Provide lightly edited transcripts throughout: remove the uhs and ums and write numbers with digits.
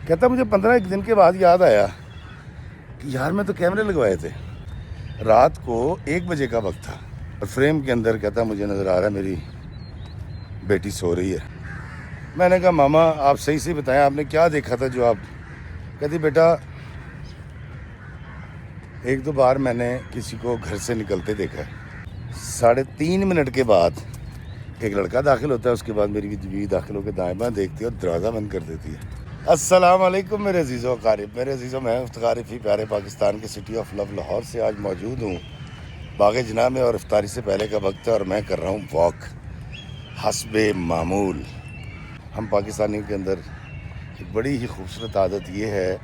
کہتا مجھے 15 دن کے بعد یاد آیا کہ یار میں تو کیمرے لگوائے تھے. رات کو 1 بجے کا وقت تھا اور فریم کے اندر کہتا مجھے نظر آ رہا ہے میری بیٹی سو رہی ہے. میں نے کہا ماما آپ صحیح سے بتائیں آپ نے کیا دیکھا تھا جو آپ. کہتی بیٹا 1-2 بار میں نے کسی کو گھر سے نکلتے دیکھا ہے. 3.5 منٹ کے بعد ایک لڑکا داخل ہوتا ہے, اس کے بعد میری بیوی داخل ہو کے دائیں بائیں دیکھتی ہے اور دروازہ بند کر دیتی ہے. السلام علیکم میرے عزیزو اقارب. میرے عزیزو میں افتخار فی پیارے پاکستان کے سٹی آف لو لاہور سے آج موجود ہوں باغ جناح میں, اور افطاری سے پہلے کا وقت ہے اور میں کر رہا ہوں واک حسب معمول. ہم پاکستانیوں کے اندر ایک بڑی ہی خوبصورت عادت یہ ہے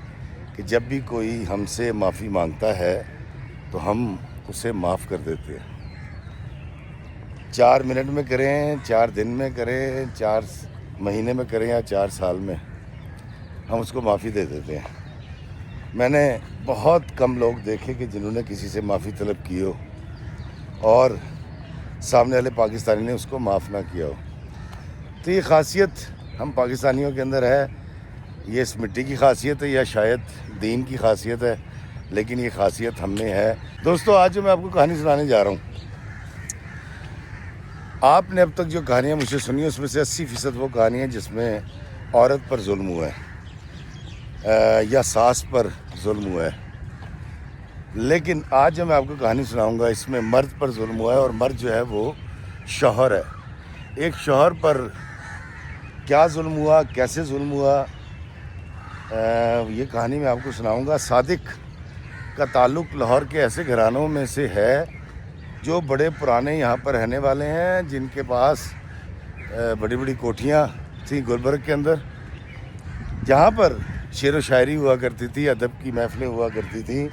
کہ جب بھی کوئی ہم سے معافی مانگتا ہے تو ہم اسے معاف کر دیتے ہیں. 4 منٹ میں کریں, 4 دن میں کریں, 4 مہینے میں کریں یا 4 سال میں, ہم اس کو معافی دے دیتے ہیں. میں نے بہت کم لوگ دیکھے کہ جنہوں نے کسی سے معافی طلب کی ہو اور سامنے والے پاکستانی نے اس کو معاف نہ کیا ہو. تو یہ خاصیت ہم پاکستانیوں کے اندر ہے. یہ اس مٹی کی خاصیت ہے یا شاید دین کی خاصیت ہے, لیکن یہ خاصیت ہم میں ہے. دوستو آج جو میں آپ کو کہانی سنانے جا رہا ہوں, آپ نے اب تک جو کہانیاں مجھ سے سنی اس میں سے 80% وہ کہانی ہیں جس میں عورت پر ظلم ہوا ہے یا ساس پر ظلم ہوا ہے. لیکن آج جو میں آپ کو کہانی سناؤں گا اس میں مرد پر ظلم ہوا ہے, اور مرد جو ہے وہ شوہر ہے. ایک شوہر پر کیا ظلم ہوا, کیسے ظلم ہوا, یہ کہانی میں آپ کو سناؤں گا. صادق کا تعلق لاہور کے ایسے گھرانوں میں سے ہے جو بڑے پرانے یہاں پر رہنے والے ہیں, جن کے پاس بڑی بڑی کوٹھیاں تھیں گلبرگ کے اندر, جہاں پر شعر و شاعری ہوا کرتی تھی, ادب کی محفلیں ہوا کرتی تھیں,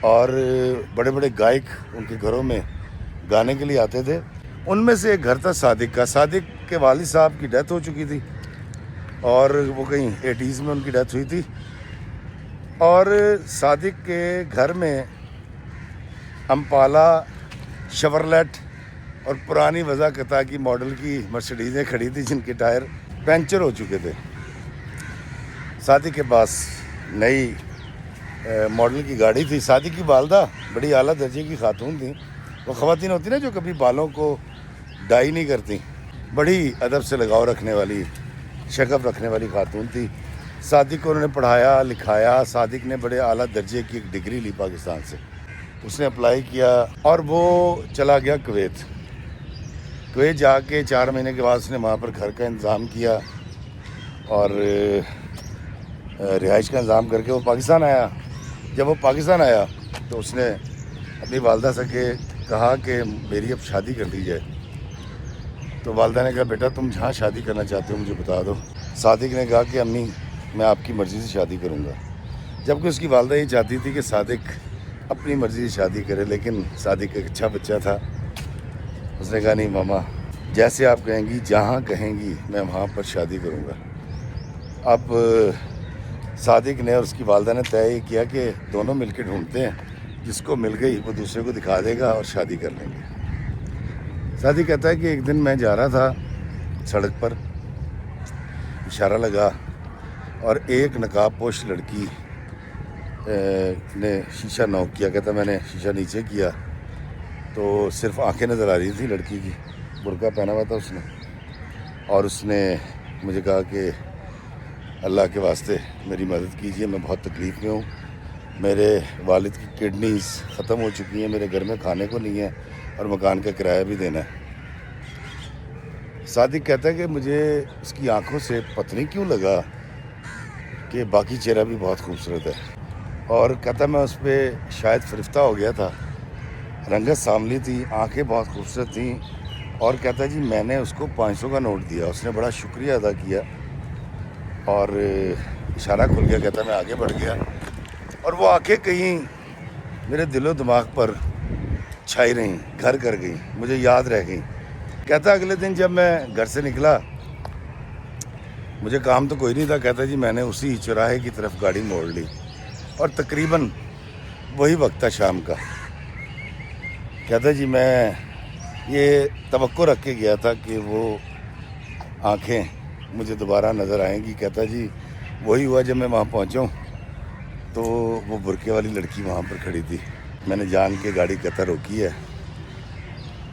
اور بڑے بڑے گائک ان کے گھروں میں گانے کے لیے آتے تھے. ان میں سے ایک گھر تھا صادق کا. صادق کے والد صاحب کی ڈیتھ ہو چکی تھی اور وہ کہیں 80s میں ان کی ڈیتھ ہوئی تھی, اور صادق کے گھر میں امپالا, شیورلیٹ اور پرانی وضع قطع کی ماڈل کی مرسڈیزیں کھڑی تھی جن کے ٹائر پنچر ہو چکے تھے. صادق کے پاس نئی ماڈل کی گاڑی تھی. صادق کی والدہ بڑی اعلیٰ درجے کی خاتون تھیں. وہ خواتین ہوتی نا جو کبھی بالوں کو ڈائی نہیں کرتی, بڑی ادب سے لگاؤ رکھنے والی, شگف رکھنے والی خاتون تھی. صادق کو انہوں نے پڑھایا لکھایا. صادق نے بڑے اعلیٰ درجے کی ایک ڈگری لی پاکستان سے, اس نے اپلائی کیا اور وہ چلا گیا کویت. کویت جا کے 4 مہینے کے بعد اس نے وہاں پر گھر کا انتظام کیا اور رہائش کا انتظام کر کے وہ پاکستان آیا. جب وہ پاکستان آیا تو اس نے اپنی والدہ سے کہا کہ میری اب شادی کر دی جائے. تو والدہ نے کہا بیٹا تم جہاں شادی کرنا چاہتے ہو مجھے بتا دو. صادق نے کہا کہ امی میں آپ کی مرضی سے شادی کروں گا, جبکہ اس کی والدہ یہ چاہتی تھی کہ صادق اپنی مرضی سے شادی کرے. لیکن صادق ایک اچھا بچہ تھا, اس نے کہا نہیں ماما جیسے آپ کہیں گی, جہاں کہیں گی میں وہاں پر شادی کروں گا. اب صادق نے اور اس کی والدہ نے طے کیا کہ دونوں مل کے ڈھونڈتے ہیں, جس کو مل گئی وہ دوسرے کو دکھا دے گا اور شادی کر لیں گے. صادق کہتا ہے کہ ایک دن میں جا رہا تھا سڑک پر, اشارہ لگا اور ایک نقاب پوش لڑکی نے شیشہ نوک کیا. کہتا میں نے شیشہ نیچے کیا تو صرف آنکھیں نظر آ رہی تھی لڑکی کی, برقع پہنا ہوا تھا اس نے, اور اس نے مجھے کہا کہ اللہ کے واسطے میری مدد کیجئے, میں بہت تکلیف میں ہوں, میرے والد کی کڈنیز ختم ہو چکی ہیں, میرے گھر میں کھانے کو نہیں ہے اور مکان کا کرایہ بھی دینا ہے. صادق کہتا ہے کہ مجھے اس کی آنکھوں سے پتہ نہیں کیوں لگا کہ باقی چہرہ بھی بہت خوبصورت ہے, اور کہتا میں اس پہ شاید فرفتہ ہو گیا تھا. رنگت ساملی تھی, آنکھیں بہت خوبصورت تھیں, اور کہتا جی میں نے اس کو 500 کا نوٹ دیا. اس نے بڑا شکریہ ادا کیا اور اشارہ کھل گیا. کہتا میں آگے بڑھ گیا اور وہ آنکھیں کہیں میرے دل و دماغ پر چھائی رہیں, گھر کر گئیں, مجھے یاد رہ گئیں. کہتا اگلے دن جب میں گھر سے نکلا مجھے کام تو کوئی نہیں تھا. کہتا جی میں نے اسی چوراہے کی طرف گاڑی موڑ لی اور تقریباً وہی وقت تھا شام کا. کہتا جی میں یہ توقع رکھ کے گیا تھا کہ وہ آنکھیں مجھے دوبارہ نظر آئیں گی. کہتا جی وہی ہوا جب میں وہاں پہنچا ہوں تو وہ برقعے والی لڑکی وہاں پر کھڑی تھی. میں نے جان کے گاڑی قطر روکی ہے,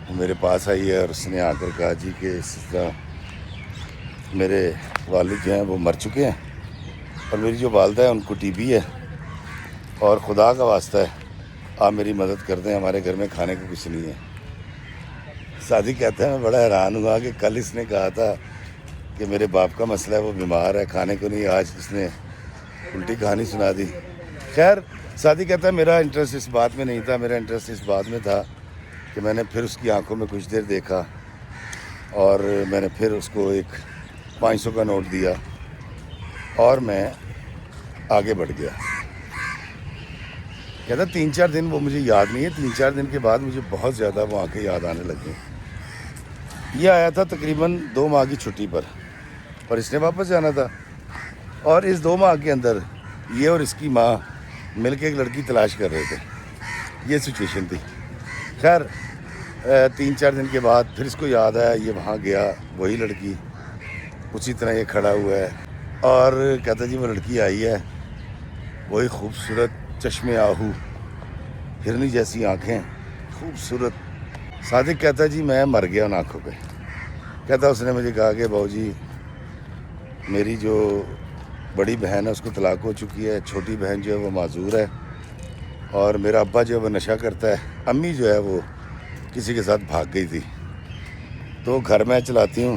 وہ میرے پاس آئی ہے اور اس نے آ کر کہا جی کہ اس طرح میرے والد جو ہیں وہ مر چکے ہیں اور میری جو والدہ ہے ان کو ٹی بی ہے, اور خدا کا واسطہ ہے آپ میری مدد کر دیں, ہمارے گھر میں کھانے کو کچھ نہیں ہے. سعدی کہتا ہے میں بڑا حیران ہوا کہ کل اس نے کہا تھا کہ میرے باپ کا مسئلہ ہے, وہ بیمار ہے, کھانے کو نہیں, آج اس نے الٹی کہانی سنا دی. خیر سعدی کہتا ہے میرا انٹرسٹ اس بات میں نہیں تھا, میرا انٹرسٹ اس بات میں تھا کہ میں نے پھر اس کی آنکھوں میں کچھ دیر دیکھا اور میں نے پھر اس کو ایک 500 کا نوٹ دیا اور میں آگے بڑھ گیا. کہتا 3-4 دن وہ مجھے یاد نہیں ہے, 3-4 دن کے بعد مجھے بہت زیادہ وہ آنکھیں یاد آنے لگیں. یہ آیا تھا تقریباً 2 ماہ کی چھٹی پر اور اس نے واپس جانا تھا, اور اس 2 ماہ کے اندر یہ اور اس کی ماں مل کے ایک لڑکی تلاش کر رہے تھے. یہ سچویشن تھی. خیر 3-4 دن کے بعد پھر اس کو یاد آیا, یہ وہاں گیا, وہی لڑکی اسی طرح یہ کھڑا ہوا ہے اور کہتا جی وہ لڑکی آئی ہے, وہی خوبصورت چشمے آہو, ہرنی جیسی آنکھیں, خوبصورت. صادق کہتا جی میں مر گیا ان آنکھوں پہ. کہتا اس نے مجھے کہا کہ بہو جی میری جو بڑی بہن ہے اس کو طلاق ہو چکی ہے, چھوٹی بہن جو ہے وہ معذور ہے, اور میرا ابا جو ہے وہ نشہ کرتا ہے, امی جو ہے وہ کسی کے ساتھ بھاگ گئی تھی, تو گھر میں چلاتی ہوں,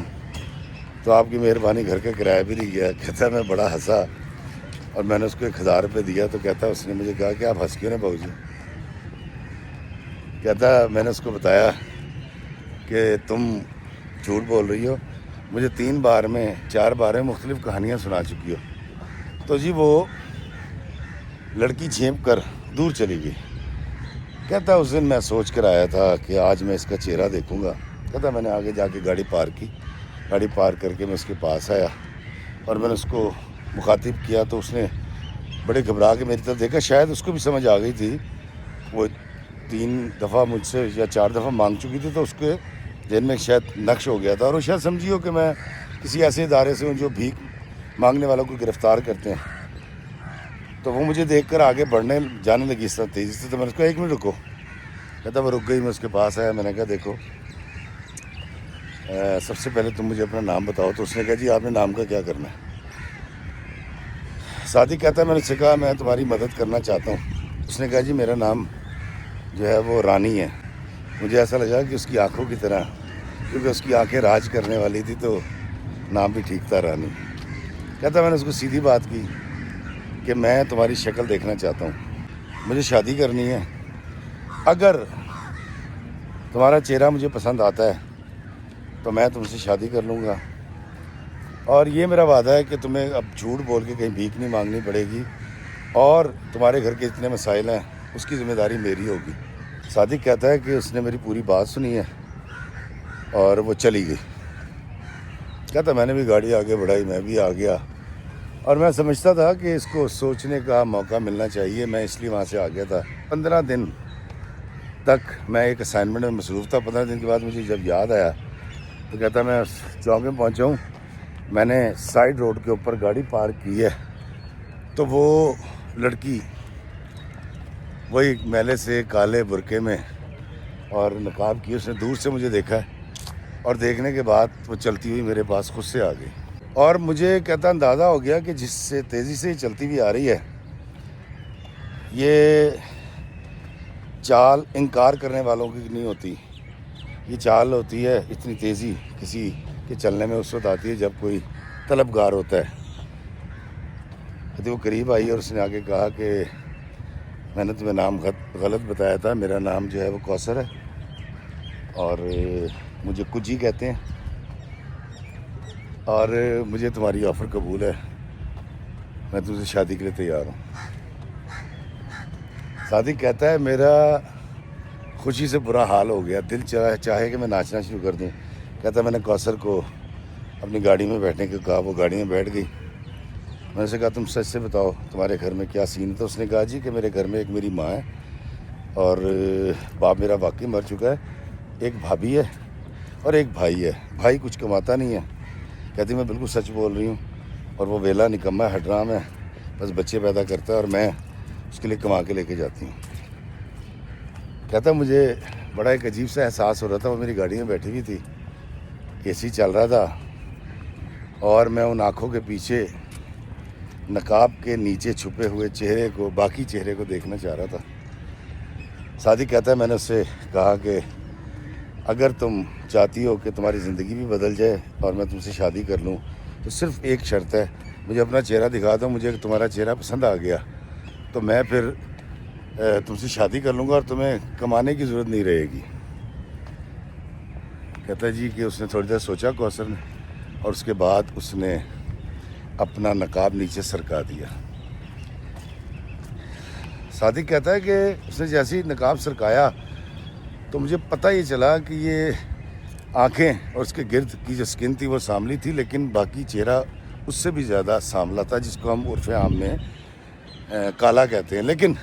تو آپ کی مہربانی گھر کا کرایہ بھی نہیں گیا. کہتا میں بڑا ہنسا اور میں نے اس کو 1000 روپے دیا. تو کہتا اس نے مجھے کہا کہ آپ ہنس کیوں نا بہو جی. کہتا میں نے اس کو بتایا کہ تم جھوٹ بول رہی ہو, مجھے 3 بار میں 4 بار میں مختلف کہانیاں سنا چکی ہو. تو جی وہ لڑکی جھینپ کر دور چلی گئی. کہتا اس دن میں سوچ کر آیا تھا کہ آج میں اس کا چہرہ دیکھوں گا. کہتا میں نے آگے جا کے گاڑی پارک کی, گاڑی پارک کر کے میں اس کے پاس آیا اور میں نے اس کو مخاطب کیا. تو اس نے بڑے گھبرا کے میری طرف دیکھا, شاید اس کو بھی سمجھ آ گئی تھی, وہ 3 دفعہ مجھ سے یا 4 دفعہ مانگ چکی تھی, تو اس کے ذہن میں شاید نقش ہو گیا تھا, اور وہ شاید سمجھی ہو کہ میں کسی ایسے ادارے سے ہوں جو بھیک مانگنے والوں کو گرفتار کرتے ہیں. تو وہ مجھے دیکھ کر آگے بڑھنے جانے لگی اس طرح تیزی سے. تو میں نے اس کو 1 منٹ رکو. کہتا وہ رک گئی. میں اس کے پاس آیا, میں نے کہا دیکھو سب سے پہلے تم مجھے اپنا نام بتاؤ. تو اس نے کہا جی آپ نے نام کا کیا کرنا ہے. صادق کہتا ہے میں نے اس سے کہا میں تمہاری مدد کرنا چاہتا ہوں. اس نے کہا جی میرا نام جو ہے وہ رانی ہے. مجھے ایسا لگا کہ اس کی آنکھوں کی طرح, کیونکہ اس کی آنکھیں راج کرنے والی تھی, تو نام بھی ٹھیک تھا, رانی. کہتا میں نے اس کو سیدھی بات کی کہ میں تمہاری شکل دیکھنا چاہتا ہوں, مجھے شادی کرنی ہے, اگر تمہارا چہرہ مجھے پسند آتا ہے تو میں تم سے شادی کر لوں گا, اور یہ میرا وعدہ ہے کہ تمہیں اب جھوٹ بول کے کہیں بھیک نہیں مانگنی پڑے گی, اور تمہارے گھر کے اتنے مسائل ہیں اس کی ذمہ داری میری ہوگی. صادق کہتا ہے کہ اس نے میری پوری بات سنی ہے اور وہ چلی گئی. کہتا میں نے بھی گاڑی آگے بڑھائی, میں بھی آ گیا, اور میں سمجھتا تھا کہ اس کو سوچنے کا موقع ملنا چاہیے, میں اس لیے وہاں سے آ گیا تھا. 15 دن تک میں ایک اسائنمنٹ میں مصروف تھا. 15 دن کے بعد مجھے جب یاد آیا تو کہتا میں چوک میں پہنچا ہوں, میں نے سائڈ روڈ کے اوپر گاڑی پارک کی ہے, تو وہ لڑکی وہی میلے سے کالے برقعے میں اور نقاب کی, اس نے دور سے مجھے دیکھا ہے, اور دیکھنے کے بعد وہ چلتی ہوئی میرے پاس خود سے آ گئی. اور مجھے کہتا اندازہ ہو گیا کہ جس سے تیزی سے چلتی ہوئی آ رہی ہے, یہ چال انکار کرنے والوں کی نہیں ہوتی, یہ چال ہوتی ہے اتنی تیزی کسی کے چلنے میں اس وقت آتی ہے جب کوئی طلبگار ہوتا ہے. تو وہ قریب آئی اور اس نے آگے کہا کہ میں نے تمہیں نام غلط بتایا تھا, میرا نام جو ہے وہ کوثر ہے, اور مجھے کجی کہتے ہیں, اور مجھے تمہاری آفر قبول ہے, میں تم سے شادی کے لیے تیار ہوں. صادق کہتا ہے میرا خوشی سے برا حال ہو گیا, دل چاہے کہ میں ناچنا شروع کر دوں. کہتا میں نے کوثر کو اپنی گاڑی میں بیٹھنے کو کہا, وہ گاڑی میں بیٹھ گئی. میں نے اسے کہا تم سچ سے بتاؤ تمہارے گھر میں کیا سین ہے. تو اس نے کہا جی کہ میرے گھر میں ایک میری ماں ہے, اور باپ میرا واقعی مر چکا ہے, ایک بھابھی ہے اور ایک بھائی ہے. بھائی کچھ کماتا نہیں ہے. کہتی میں بالکل سچ بول رہی ہوں, اور وہ ویلا نکما حڈرام ہے، بس بچے پیدا کرتا ہے اور میں اس کے لیے کما کے لے کے جاتی ہوں۔ کہتا مجھے بڑا ایک عجیب سا احساس ہو رہا تھا، وہ میری گاڑی میں بیٹھی ہوئی تھی، اے سی چل رہا تھا اور میں ان آنکھوں کے پیچھے نقاب کے نیچے چھپے ہوئے چہرے کو، باقی چہرے کو دیکھنا چاہ رہا تھا۔ صادق کہتا ہے میں نے اس سے کہا کہ اگر تم چاہتی ہو کہ تمہاری زندگی بھی بدل جائے اور میں تم سے شادی کر لوں تو صرف ایک شرط ہے، مجھے اپنا چہرہ دکھا دو، مجھے تمہارا چہرہ پسند آ گیا تو میں پھر تم سے شادی کر لوں گا اور تمہیں کمانے کی ضرورت نہیں رہے گی۔ کہتا ہے جی کہ اس نے تھوڑی دیر سوچا کوثر نے، اور اس کے بعد اس نے اپنا نقاب نیچے سرکا دیا۔ صادق کہتا ہے کہ اس نے جیسے ہی نقاب سرکایا تو مجھے پتہ یہ چلا کہ یہ آنکھیں اور اس کے گرد کی جو سکن تھی وہ سانولی تھی، لیکن باقی چہرہ اس سے بھی زیادہ سانولا تھا، جس کو ہم عرف عام میں کالا کہتے ہیں۔ لیکن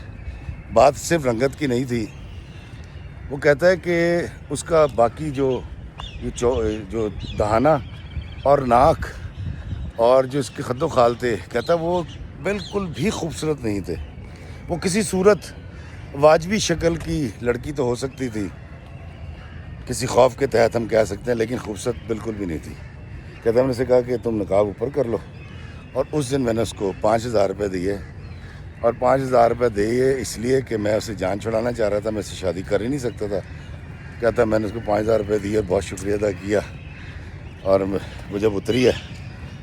بات صرف رنگت کی نہیں تھی، وہ کہتا ہے کہ اس کا باقی جو دہانہ اور ناک اور جو اس کے خد و خال تھے، کہتا ہے وہ بالکل بھی خوبصورت نہیں تھے۔ وہ کسی صورت واجبی شکل کی لڑکی تو ہو سکتی تھی، کسی خوف کے تحت ہم کہہ سکتے ہیں، لیکن خوبصورت بالکل بھی نہیں تھی۔ کہتا ہے میں نے سے کہا کہ تم نقاب اوپر کر لو، اور اس دن میں نے اس کو 5,000 روپے دیے، اور 5,000 روپے دیے اس لیے کہ میں اسے جان چھڑانا چاہ رہا تھا، میں اسے شادی کر ہی نہیں سکتا تھا۔ کہتا ہے میں نے اس کو 5,000 روپے دیے، بہت شکریہ ادا کیا، اور وہ جب اتری ہے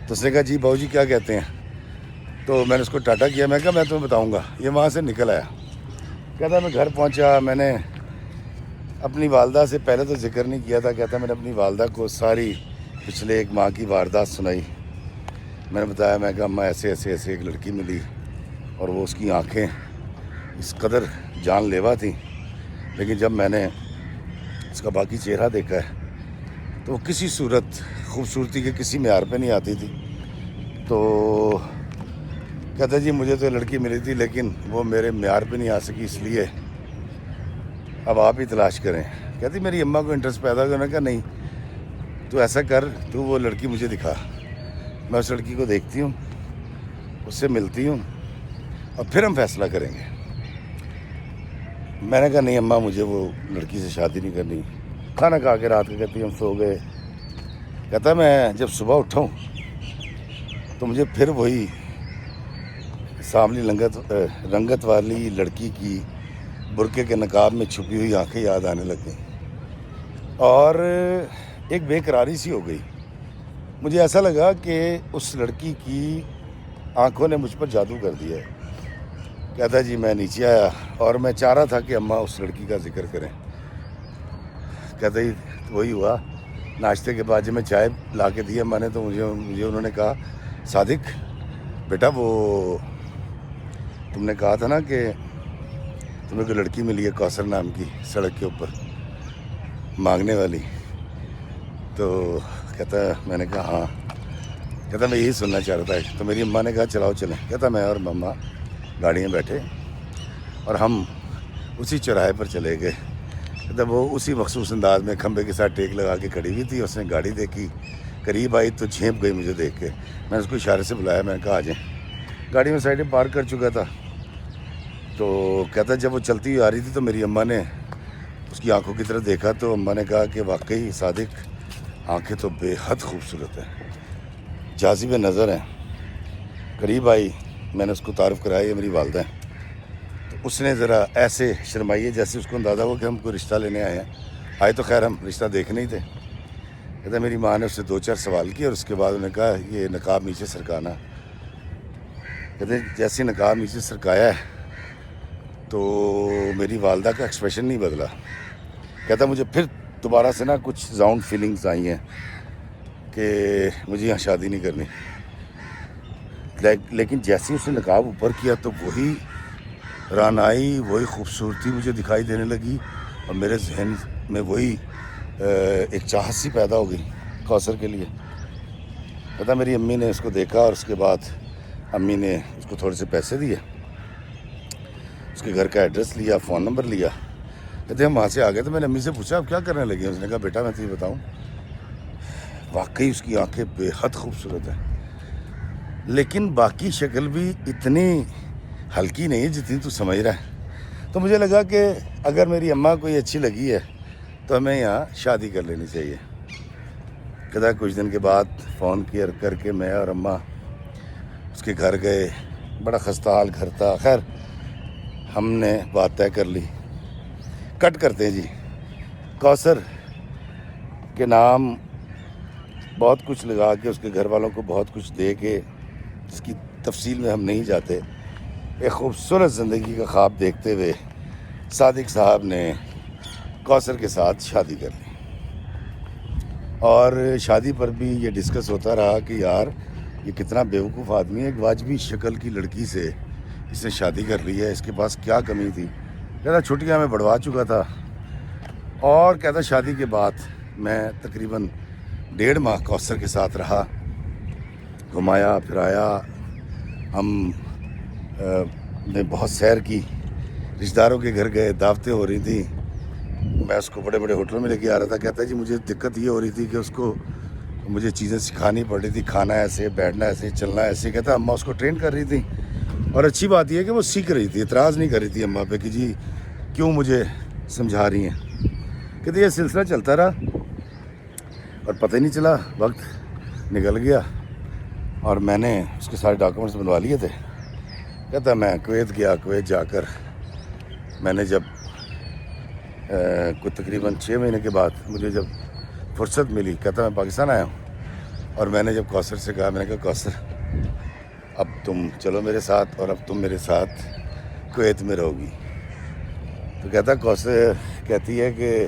تو اس نے کہا جی باؤ جی کیا کہتے ہیں؟ تو میں نے اس کو ٹاٹا کیا، میں کہا میں تمہیں بتاؤں گا۔ یہ وہاں سے نکل آیا۔ کہتا ہے میں گھر پہنچا، میں نے اپنی والدہ سے پہلے تو ذکر نہیں کیا تھا، کہتا ہے میں نے اپنی والدہ کو ساری پچھلے 1 ماہ کی واردات سنائی۔ میں نے بتایا، میں کہا اماں ایسے ایک لڑکی ملی اور وہ اس کی آنکھیں اس قدر جان لیوا تھیں، لیکن جب میں نے اس کا باقی چہرہ دیکھا ہے تو وہ کسی صورت خوبصورتی کے کسی معیار پہ نہیں آتی تھی۔ تو کہتا ہے جی مجھے تو لڑکی ملی تھی لیکن وہ میرے معیار پہ نہیں آ سکی، اس لیے اب آپ ہی تلاش کریں۔ کہتی میری اماں کو انٹرسٹ پیدا ہو گیا۔ میں کہا نہیں، تو ایسا کر، تو وہ لڑکی مجھے دکھا، میں اس لڑکی کو دیکھتی ہوں، اس سے ملتی ہوں اور پھر ہم فیصلہ کریں گے۔ میں نے کہا نہیں اماں، مجھے وہ لڑکی سے شادی نہیں کرنی۔ کھانا کھا کے رات کو کہتی ہم سو گئے۔ کہتا میں جب صبح اٹھا ہوں تو مجھے پھر وہی سانولی رنگت والی لڑکی کی برقعے کے نقاب میں چھپی ہوئی آنکھیں یاد آنے لگ گئیں، اور ایک بے قراری سی ہو گئی۔ مجھے ایسا لگا کہ اس لڑکی کی آنکھوں نے مجھ پر جادو کر دیا ہے۔ کہتا جی میں نیچے آیا اور میں چاہ رہا تھا کہ اماں اس لڑکی کا ذکر کریں۔ کہتا ہی وہی ہوا، ناشتے کے بعد جب میں چائے لا کے دی اماں نے تو مجھے انہوں نے کہا صادق بیٹا، وہ تم نے کہا تھا نا کہ تمہیں کوئی لڑکی ملی ہے کوثر نام کی سڑک کے اوپر مانگنے والی، تو کہتا میں نے کہا ہاں۔ کہتا میں یہی سننا چاہ رہا تھا۔ تو میری اماں نے کہا چلاؤ چلیں۔ کہتا میں اور مما گاڑی میں بیٹھے اور ہم اسی چوراہے پر چلے گئے۔ کہتا وہ اسی مخصوص انداز میں کھمبے کے ساتھ ٹیک لگا کے کھڑی ہوئی تھی، اس نے گاڑی دیکھی، قریب آئی تو جھینپ گئی مجھے دیکھ کے۔ میں نے اس کو اشارے سے بلایا، میں نے کہا آ جائیں۔ گاڑی میں سائڈ پارک کر چکا تھا۔ تو کہتا جب وہ چلتی ہوئی آ رہی تھی تو میری اماں نے اس کی آنکھوں کی طرف دیکھا تو اماں نے کہا کہ واقعی صادق آنکھیں تو بے حد خوبصورت ہیں، جاذب نظر ہیں۔ قریب آئی، میں نے اس کو تعارف کرایا، یہ میری والدہ ہیں۔ تو اس نے ذرا ایسے شرمائیے جیسے اس کو اندازہ ہوا کہ ہم کوئی رشتہ لینے آئے ہیں۔ آئے تو خیر ہم رشتہ دیکھنے ہی تھے۔ کہتا میری ماں نے اس سے 2-4 سوال کیے اور اس کے بعد انہوں نے کہا یہ نقاب نیچے سرکانا۔ کہتے جیسے نقاب نیچے سرکایا ہے تو میری والدہ کا ایکسپریشن نہیں بدلا۔ کہتا مجھے پھر دوبارہ سے نا کچھ زاؤنڈ فیلنگز آئی ہیں کہ مجھے یہاں شادی نہیں کرنی، لیکن جیسے اس نے نقاب اوپر کیا تو وہی رانائی، وہی خوبصورتی مجھے دکھائی دینے لگی، اور میرے ذہن میں وہی ایک چاہت سی پیدا ہو گئی کوثر کے لیے۔ کہتا میری امی نے اس کو دیکھا اور اس کے بعد امی نے اس کو تھوڑے سے پیسے دیے، اس کے گھر کا ایڈریس لیا، فون نمبر لیا۔ کہتے ہم وہاں سے آ گئے تو میں نے امی سے پوچھا آپ کیا کرنے لگے؟ اس نے کہا بیٹا میں تجھے بتاؤں، واقعی اس کی آنکھیں بے حد خوبصورت ہیں۔ لیکن باقی شکل بھی اتنی ہلکی نہیں ہے جتنی تو سمجھ رہا ہے. تو مجھے لگا کہ اگر میری اماں کو یہ اچھی لگی ہے تو ہمیں یہاں شادی کر لینی چاہیے. کہتا کچھ دن کے بعد فون کر کے میں اور اماں اس کے گھر گئے. بڑا خستہ حال گھر تھا. خیر ہم نے بات طے کر لی. کٹ کرتے ہیں جی. کوثر کے نام بہت کچھ لگا کے اس کے گھر والوں کو بہت کچھ دے کے، جس کی تفصیل میں ہم نہیں جاتے، ایک خوبصورت زندگی کا خواب دیکھتے ہوئے صادق صاحب نے کوثر کے ساتھ شادی کر لی. اور شادی پر بھی یہ ڈسکس ہوتا رہا کہ یار یہ کتنا بیوقوف آدمی ہے، ایک واجبی شکل کی لڑکی سے اس نے شادی کر لی ہے، اس کے پاس کیا کمی تھی. کہتا چھٹیاں میں بڑھوا چکا تھا. اور کہتا شادی کے بعد میں تقریباً 1.5 ماہ کوثر کے ساتھ رہا، گھمایا پھرایا. ہم نے بہت سیر کی، رشتہ داروں کے گھر گئے، دعوتیں ہو رہی تھیں. میں اس کو بڑے بڑے ہوٹلوں میں لے کے آ رہا تھا. کہتا ہے جی مجھے دقت یہ ہو رہی تھی کہ اس کو مجھے چیزیں سکھانی پڑ رہی تھی، کھانا ایسے، بیٹھنا ایسے، چلنا ایسے. کہتا اماں اس کو ٹرین کر رہی تھی. اور اچھی بات یہ ہے کہ وہ سیکھ رہی تھی، اعتراض نہیں کر رہی تھی اماں پہ کہ جی کیوں مجھے سمجھا رہی ہیں. کہتے یہ سلسلہ چلتا رہا اور پتہ ہی نہیں چلا، وقت نکل گیا اور میں نے اس کے سارے ڈاکومنٹس بنوا لیے تھے. کہتا میں کویت گیا. کویت جا کر میں نے جب کوئی تقریباً 6 مہینے کے بعد مجھے جب فرصت ملی، کہتا میں پاکستان آیا ہوں. اور میں نے جب کوثر سے کہا، میں نے کہا کوثر اب تم چلو میرے ساتھ اور اب تم میرے ساتھ کویت میں رہو گی. تو کہتا کوثر کہتی ہے کہ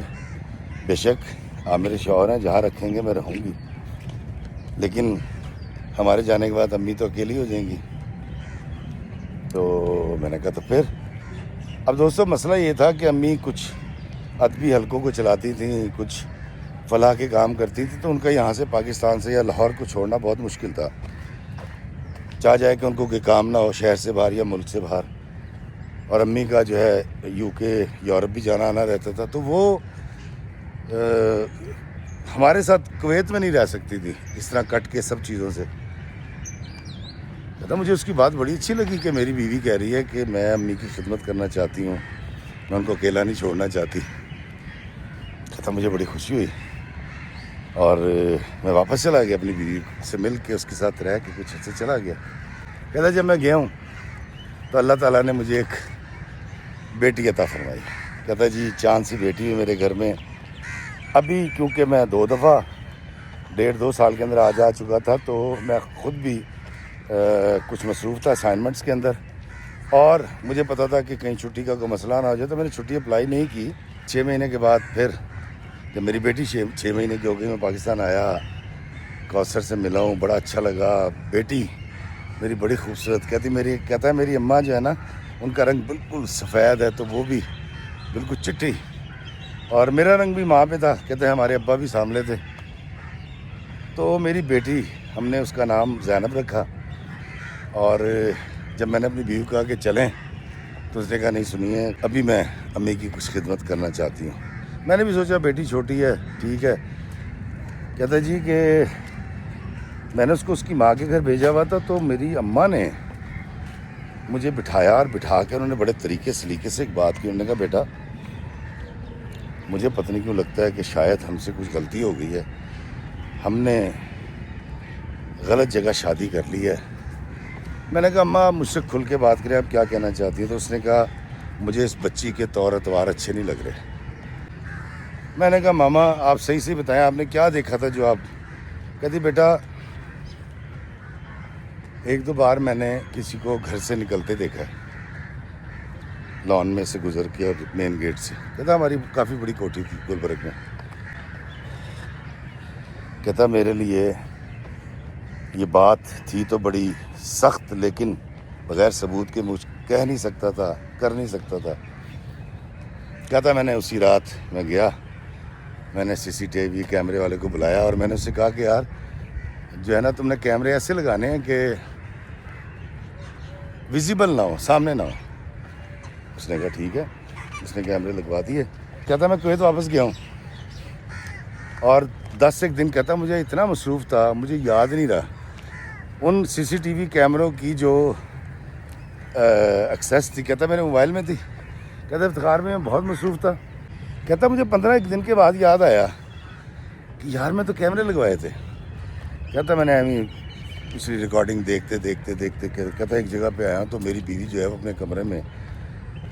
بے شک آپ میرے شوہر ہیں، جہاں رکھیں گے میں رہوں گی، لیکن ہمارے جانے کے بعد امی تو اکیلی ہو جائیں گی. تو میں نے کہا تو پھر. اب دوستو مسئلہ یہ تھا کہ امی کچھ ادبی حلقوں کو چلاتی تھیں، کچھ فلاح کے کام کرتی تھی، تو ان کا یہاں سے پاکستان سے یا لاہور کو چھوڑنا بہت مشکل تھا. چاہ جائے کہ ان کو کوئی کام نہ ہو شہر سے باہر یا ملک سے باہر. اور امی کا جو ہے UK یورپ بھی جانا آنا رہتا تھا، تو وہ ہمارے ساتھ کویت میں نہیں رہ سکتی تھی اس طرح کٹ کے سب چیزوں سے. کہتا مجھے اس کی بات بڑی اچھی لگی کہ میری بیوی کہہ رہی ہے کہ میں امی کی خدمت کرنا چاہتی ہوں، میں ان کو اکیلا نہیں چھوڑنا چاہتی. کہتا مجھے بڑی خوشی ہوئی اور میں واپس چلا گیا اپنی بیوی سے مل کے، اس کے ساتھ رہ کے کچھ عرصے چلا گیا. کہتا جب میں گیا ہوں تو اللہ تعالیٰ نے مجھے ایک بیٹی عطا فرمائی. کہتا جی چاند سی بیٹی ہے میرے گھر میں. ابھی کیونکہ میں 2 دفعہ 1.5-2 سال کے اندر آ جا چکا تھا، تو میں خود بھی کچھ مصروف تھا اسائنمنٹس کے اندر، اور مجھے پتا تھا کہ کہیں چھٹی کا کوئی مسئلہ نہ ہو جائے، تو میں نے چھٹی اپلائی نہیں کی. 6 مہینے کے بعد پھر جب میری بیٹی 6 مہینے کی ہو گئی، میں پاکستان آیا، کوثر سے ملا ہوں، بڑا اچھا لگا. بیٹی میری بڑی خوبصورت. کہتا ہے میری اماں جو ہے نا ان کا رنگ بالکل سفید ہے، تو وہ بھی بالکل چٹی، اور میرا رنگ بھی ماں پہ تھا. کہتے ہیں ہمارے ابا بھی سامنے تھے. تو میری بیٹی ہم نے اس کا نام زینب رکھا. اور جب میں نے اپنی بیوی کو کہا کہ چلیں، تو اس نے کہا نہیں سنیے ابھی میں امی کی کچھ خدمت کرنا چاہتی ہوں. میں نے بھی سوچا بیٹی چھوٹی ہے، ٹھیک ہے. کہتا جی کہ میں نے اس کو اس کی ماں کے گھر بھیجا ہوا تھا، تو میری اماں نے مجھے بٹھایا اور بٹھا کے انہوں نے بڑے طریقے سلیقے سے ایک بات کی. انہوں نے کہا بیٹا مجھے پتہ نہیں کیوں لگتا ہے کہ شاید ہم سے کچھ غلطی ہو گئی ہے، ہم نے غلط جگہ شادی کر لی ہے. میں نے کہا اماں مجھ سے کھل کے بات کریں، آپ کیا کہنا چاہتی ہیں؟ تو اس نے کہا مجھے اس بچی کے طور اتوار اچھے نہیں لگ رہے. میں نے کہا ماما آپ صحیح سے بتائیں آپ نے کیا دیکھا تھا جو آپ. کہتی بیٹا 1-2 بار میں نے کسی کو گھر سے نکلتے دیکھا ہے، لان میں سے گزر کے اور مین گیٹ سے. کہتا ہماری کافی بڑی کوٹھی تھی گلبرگ میں. کہتا میرے لیے یہ بات تھی تو بڑی سخت، لیکن بغیر ثبوت کے مجھ کہہ نہیں سکتا تھا، کر نہیں سکتا تھا. کہتا میں نے اسی رات میں گیا، میں نے CCTV کیمرے والے کو بلایا اور میں نے اس سے کہا کہ یار جو ہے نا تم نے کیمرے ایسے لگانے ہیں کہ ویزیبل نہ ہو، سامنے نہ ہو. اس نے کہا ٹھیک ہے. اس نے کیمرے لگوا دیے. کہتا میں کویت واپس گیا ہوں اور 10 ایک دن کہتا مجھے اتنا مصروف تھا مجھے یاد نہیں رہا ان CCTV کیمروں کی جو ایکسیس تھی، کہتا میرے موبائل میں تھی. کہتا افتخار میں بہت مصروف تھا. کہتا مجھے 15 دن کے بعد یاد آیا کہ یار میں تو کیمرے لگوائے تھے. کہتا میں نے پچھلی ریکارڈنگ دیکھتے کہتا ایک جگہ پہ آیا تو میری بیوی جو ہے وہ اپنے کمرے میں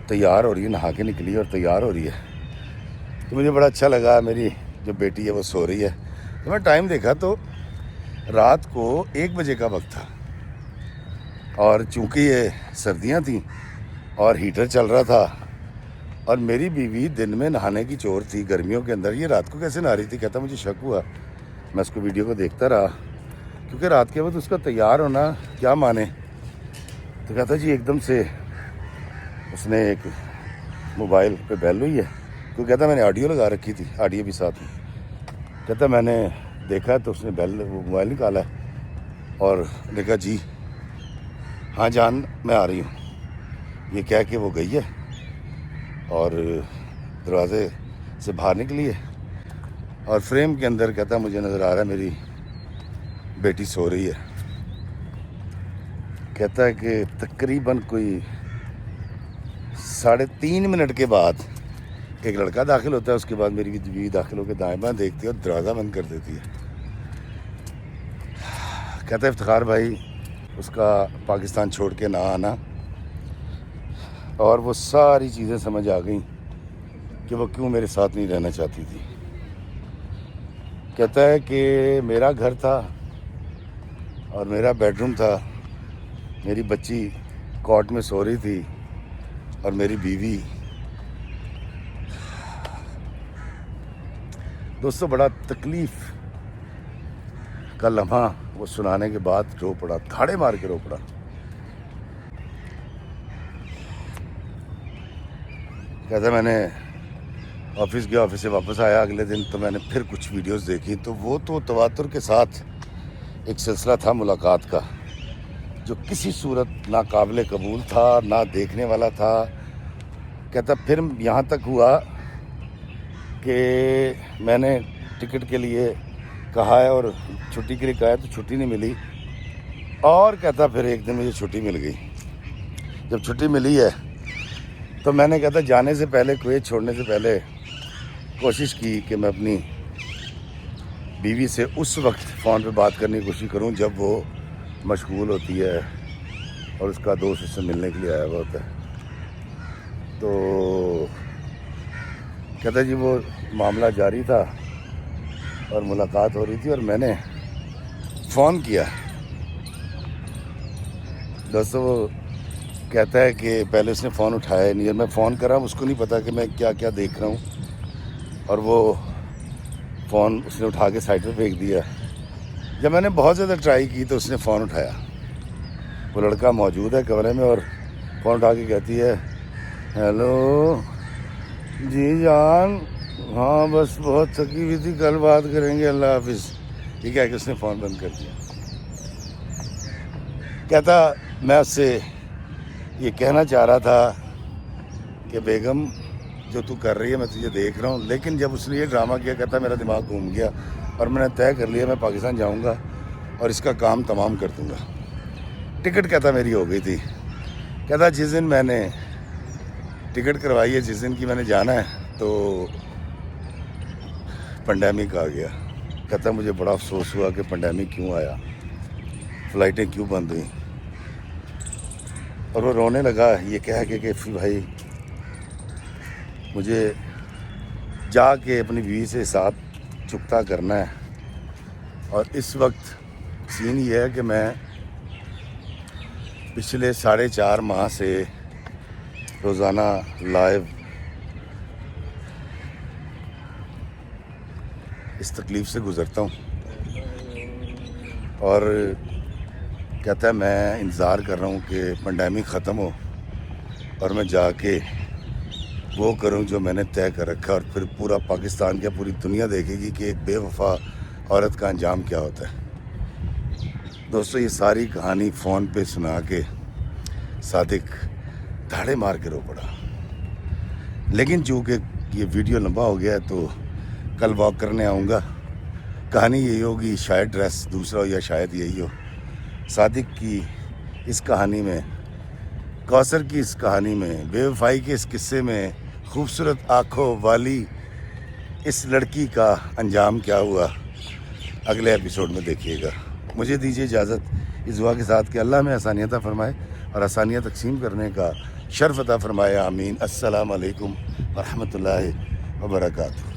تیار ہو رہی ہے، نہا کے نکلی اور تیار ہو رہی ہے. تو مجھے بڑا اچھا لگا. میری جو بیٹی ہے وہ سو رہی ہے. تو میں ٹائم دیکھا تو رات کو 1 بجے کا وقت تھا، اور چونکہ یہ سردیاں تھیں اور ہیٹر چل رہا تھا، اور میری بیوی دن میں نہانے کی چور تھی گرمیوں کے اندر، یہ رات کو کیسے نہا رہی تھی. کہتا مجھے شک ہوا. میں اس کو ویڈیو کو دیکھتا رہا، کیونکہ رات کے وقت اس کا تیار ہونا کیا مانے. تو کہتا جی ایک دم سے اس نے ایک موبائل پہ بیل ہوئی ہے. تو کہتا میں نے آڈیو لگا رکھی تھی، آڈیو بھی ساتھ میں. کہتا میں نے دیکھا تو اس نے وہ موبائل نکالا اور دیکھا جی ہاں جان میں آ رہی ہوں، یہ کہہ کے وہ گئی ہے اور دروازے سے باہر نکلی ہے. اور فریم کے اندر کہتا مجھے نظر آ رہا ہے میری بیٹی سو رہی ہے. کہتا ہے کہ تقریباً کوئی 3.5 منٹ کے بعد ایک لڑکا داخل ہوتا ہے. اس کے بعد میری بیوی داخل ہو کے دائیں بائیں دیکھتی ہے اور دروازہ بند کر دیتی ہے. کہتا ہے افتخار بھائی اس کا پاکستان چھوڑ کے نہ آنا، اور وہ ساری چیزیں سمجھ آ گئیں کہ وہ کیوں میرے ساتھ نہیں رہنا چاہتی تھی. کہتا ہے کہ میرا گھر تھا اور میرا بیڈ روم تھا، میری بچی کاٹ میں سو رہی تھی اور میری بیوی. دوستو بڑا تکلیف کا لمحہ وہ سنانے کے بعد رو پڑا، دھاڑے مار کے رو پڑا. کہتا میں نے آفس گیا، آفس سے واپس آیا اگلے دن تو میں نے پھر کچھ ویڈیوز دیکھی تو وہ تو تواتر کے ساتھ ایک سلسلہ تھا ملاقات کا جو کسی صورت نہ قابل قبول تھا نہ دیکھنے والا تھا. کہتا پھر یہاں تک ہوا کہ میں نے ٹکٹ کے لیے کہا ہے اور چھٹی کے لیے کہا ہے تو چھٹی نہیں ملی. اور کہتا پھر ایک دن مجھے چھٹی مل گئی. جب چھٹی ملی ہے تو میں نے کہتا جانے سے پہلے، کویت چھوڑنے سے پہلے کوشش کی کہ میں اپنی بیوی سے اس وقت فون پہ بات کرنے کی کوشش کروں جب وہ مشغول ہوتی ہے اور اس کا دوست اس سے ملنے کے لیے آیا ہوا ہوتا ہے. تو کہتا جی وہ معاملہ جاری تھا اور ملاقات ہو رہی تھی اور میں نے فون کیا. دوستو وہ کہتا ہے کہ پہلے اس نے فون اٹھایا نہیں، میں فون کرا اس کو نہیں پتا کہ میں کیا کیا دیکھ رہا ہوں، اور وہ فون اس نے اٹھا کے سائڈ پہ پھینک دیا. جب میں نے بہت زیادہ ٹرائی کی تو اس نے فون اٹھایا. وہ لڑکا موجود ہے کمرے میں اور فون اٹھا کے کہتی ہے ہیلو جی جان، ہاں بس بہت تھکی ہوئی تھی، کل بات کریں گے، اللہ حافظ. یہ کہہ کے اس نے فون بند کر دیا. کہتا میں اس سے یہ کہنا چاہ رہا تھا کہ بیگم جو تو کر رہی ہے میں تجھے دیکھ رہا ہوں، لیکن جب اس نے یہ ڈرامہ کیا کہتا میرا دماغ گھوم گیا اور میں نے طے کر لیا میں پاکستان جاؤں گا اور اس کا کام تمام کر دوں گا. ٹکٹ کہتا میری ہو گئی تھی. کہتا جس دن میں نے ٹکٹ کروائی ہے، جس دن کی میں نے جانا ہے، تو پینڈیمک آ گیا. کہتا مجھے بڑا افسوس ہوا کہ پینڈیمک کیوں آیا، فلائٹیں کیوں بند ہوئیں. اور وہ رونے لگا یہ کہہ کے کہ بھائی مجھے جا کے اپنی بیوی سے ساتھ چکتا کرنا ہے. اور اس وقت سین یہ ہے کہ میں پچھلے 4.5 ماہ سے روزانہ لائیو اس تکلیف سے گزرتا ہوں. اور کہتا ہے میں انتظار کر رہا ہوں کہ پینڈیمک ختم ہو اور میں جا کے وہ کروں جو میں نے طے کر رکھا، اور پھر پورا پاکستان کیا پوری دنیا دیکھے گی کہ ایک بے وفا عورت کا انجام کیا ہوتا ہے. دوستو یہ ساری کہانی فون پہ سنا کے صادق دھاڑے مار کے رو پڑا. لیکن چونکہ یہ ویڈیو لمبا ہو گیا ہے تو کل واک کرنے آؤں گا. کہانی یہی ہوگی، شاید ڈریس دوسرا ہو یا شاید یہی ہو. صادق کی اس کہانی میں، کوثر کی اس کہانی میں، بے وفائی کے اس قصے میں، خوبصورت آنکھوں والی اس لڑکی کا انجام کیا ہوا، اگلے ایپیسوڈ میں دیکھیے گا۔ مجھے دیجیے اجازت اس دعا کے ساتھ کہ اللہ میں آسانیاں عطا فرمائے اور آسانیاں تقسیم کرنے کا شرف عطا فرمائے، آمین۔ السلام علیکم ورحمۃ اللہ وبرکاتہ۔